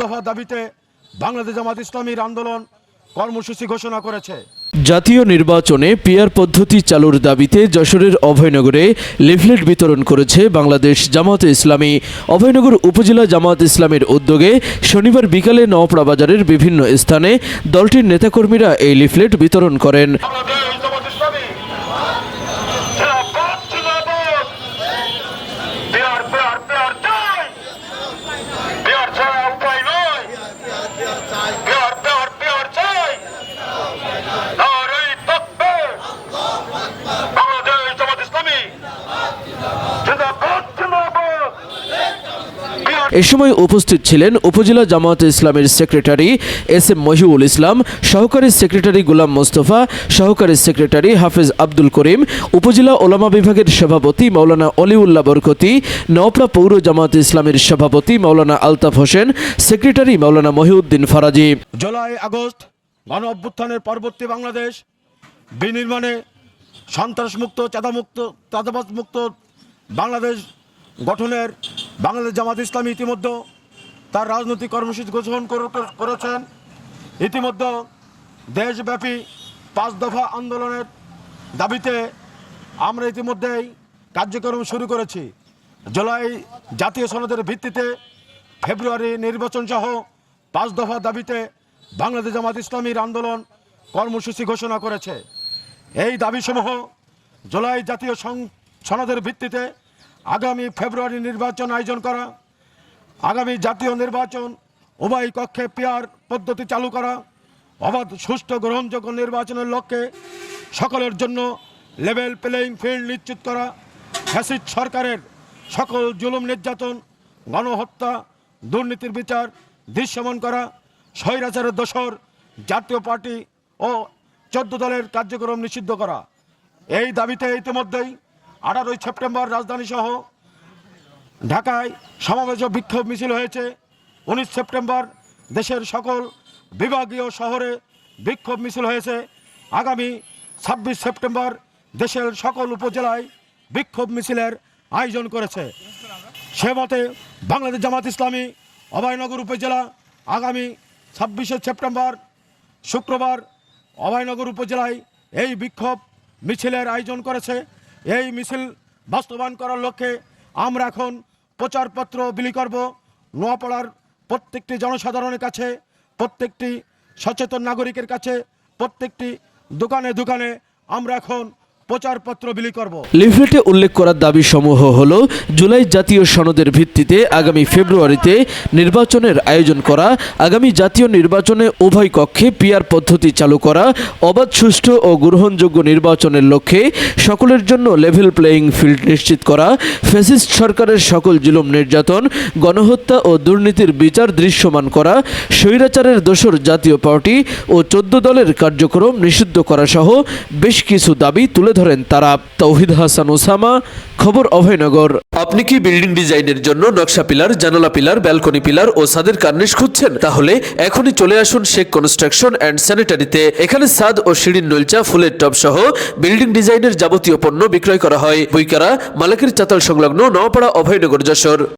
দফা দাবিতে বাংলাদেশ জামাত ইসলামীর আন্দোলন কর্মসূচি ঘোষণা করেছে। জাতীয় নির্বাচনে পিআর পদ্ধতি চালুর দাবিতে যশোরের অভয়নগরে লিফলেট বিতরণ করেছে বাংলাদেশ জামাতে ইসলামী। অভয়নগর উপজেলা জামাত ইসলামীর উদ্যোগে শনিবার বিকালে নওপাড়া বাজারের বিভিন্ন স্থানে দলটির নেতাকর্মীরা এই লিফলেট বিতরণ করেন। এ সময় উপস্থিত ছিলেন উপজেলা জামাত ইসলামের সেক্রেটারি এস এম মহিউল ইসলাম, সহকারী সেক্রেটারি গোলাম মোস্তফা, সহকারী সেক্রেটারি হাফেজ আব্দুল করিম, উপজেলা ওলামা বিভাগের সভাপতি মাওলানা অলিউল্লাহ বরকতি, নওপাড়া পৌর জামাত ইসলামের সভাপতি মাওলানা আলতাফ হোসেন, সেক্রেটারি মাওলানা মহিউদ্দিন ফারাজি। জুলাই আগস্ট গণ অভ্যুত্থানের পরবর্তী বাংলাদেশ বিনির্মাণে সন্ত্রাসমুক্ত, চাঁদাবাজমুক্ত বাংলাদেশ গঠনের বাংলাদেশ জামাত ইসলামী ইতিমধ্যে তার রাজনৈতিক কর্মসূচি ঘোষণা করেছেন। ইতিমধ্যে দেশব্যাপী 5 দফা আন্দোলনের দাবিতে আমরা ইতিমধ্যেই কার্যক্রম শুরু করেছি। জুলাই জাতীয় সনদের ভিত্তিতে ফেব্রুয়ারি নির্বাচন সহ 5 দফা দাবিতে বাংলাদেশ জামাত ইসলামীর আন্দোলন কর্মসূচি ঘোষণা করেছে। এই দাবিসমূহ জুলাই জাতীয় সনদের ভিত্তিতে আগামী ফেব্রুয়ারি নির্বাচন আয়োজন করা, আগামী জাতীয় নির্বাচন উভয় কক্ষে পিআর পদ্ধতি চালু করা, অবাধ সুষ্ঠু গ্রহণযোগ্য নির্বাচনের লক্ষ্যে সকলের জন্য লেভেল প্লেয়িং ফিল্ড নিশ্চিত করা, ফ্যাসিস্ট সরকারের সকল জুলুম নির্যাতন, গণহত্যা, দুর্নীতির বিচার দৃশ্যমান করা, স্বৈরাচারের দোসর জাতীয় পার্টি ও 14 দলের কার্যক্রম নিষিদ্ধ করা। এই দাবিতে ইতিমধ্যেই 18 সেপ্টেম্বর রাজধানী সহ ঢাকায় সমাবেশ ও বিক্ষোভ মিছিল হয়েছে। 19 সেপ্টেম্বর দেশের সকল বিভাগীয় শহরে বিক্ষোভ মিছিল হয়েছে। আগামী 26 সেপ্টেম্বর দেশের সকল উপজেলায় বিক্ষোভ মিছিলের আয়োজন করেছে। সে মতে বাংলাদেশ জামাত ইসলামী অভয়নগর উপজেলা আগামী 26 সেপ্টেম্বর শুক্রবার অভয়নগর উপজেলায় এই বিক্ষোভ মিছিলের আয়োজন করেছে। এই মিছিল বাস্তবায়ন করার লক্ষ্যে আমরা এখন প্রচারপত্র বিলি করব। নোয়াপাড়ার প্রত্যেকটি জনসাধারণের কাছে, প্রত্যেকটি সচেতন নাগরিকের কাছে, প্রত্যেকটি দোকানে দোকানে আমরা এখন প্রচারপত্র বিলি করব। লিফলেটে উল্লেখ করার দাবি সমূহ হল জুলাই জাতীয় সনদের ভিত্তিতে আগামী ফেব্রুয়ারিতে নির্বাচনের আয়োজন করা, আগামী জাতীয় নির্বাচনে উভয় কক্ষে পিআর পদ্ধতি চালু করা, অবাধ সুষ্ঠু ও গ্রহণযোগ্য নির্বাচনের লক্ষ্যে সকলের জন্য লেভেল প্লেয়িং ফিল্ড নিশ্চিত করা, ফ্যাসিস্ট সরকারের সকল জুলুম নির্যাতন, গণহত্যা ও দুর্নীতির বিচার দৃশ্যমান করা, স্বৈরাচারের দোসর জাতীয় পার্টি ও 14 দলের কার্যক্রম নিষিদ্ধ করা সহ বেশ কিছু দাবি তুলে ধরেন তারা। তৌহিদ হাসান ওসামা, খবর অভয়নগর। আপনি কি বিল্ডিং ডিজাইনের জন্য নকশা পিলার, জানালা পিলার, ব্যালকনি পিলার ও ছাদের কার্নিশ খুঁজছেন? তাহলে এখনই চলে আসুন শেখ কনস্ট্রাকশন অ্যান্ড স্যানিটারিতে। এখানে ছাদ ও সিঁড়ির নলচা, ফুলের টব সহ বিল্ডিং ডিজাইনের যাবতীয় পণ্য বিক্রয় করা হয়। বইকারা মালাকের চাতাল সংলগ্ন নওপাড়া অভয়নগর, যশোর।